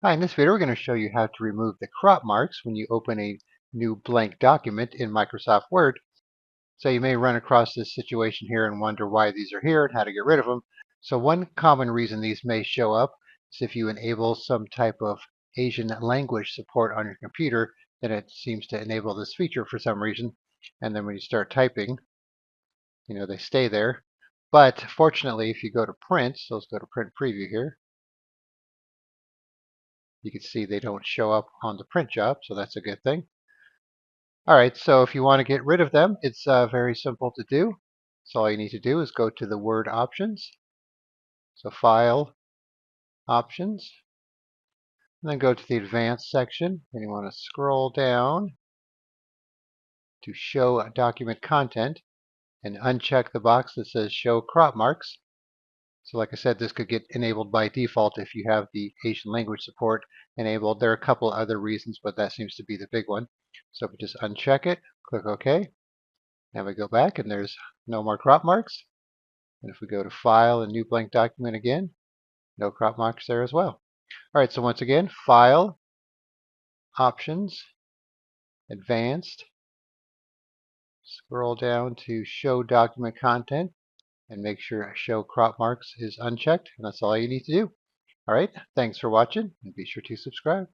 Hi, in this video we're going to show you how to remove the crop marks when you open a new blank document in Microsoft Word. So you may run across this situation here and wonder why these are here and how to get rid of them. So one common reason these may show up is if you enable some type of Asian language support on your computer, then it seems to enable this feature for some reason. And then when you start typing, they stay there. But fortunately, if you go to print, so let's go to print preview here, you can see they don't show up on the print job, so that's a good thing. All right, so if you want to get rid of them, it's very simple to do. So all you need to do is go to the Word options, so File, Options, and then go to the Advanced section, and you want to scroll down to Show Document Content, and uncheck the box that says Show Crop Marks. So like I said, this could get enabled by default if you have the Asian language support enabled. There are a couple other reasons, but that seems to be the big one. So if we just uncheck it, click OK. Now we go back and there's no more crop marks. And if we go to File and New Blank Document again, no crop marks there as well. All right, so once again, File, Options, Advanced, scroll down to Show Document Content, and make sure Show Crop Marks is unchecked. And that's all you need to do. All right, thanks for watching, and be sure to subscribe.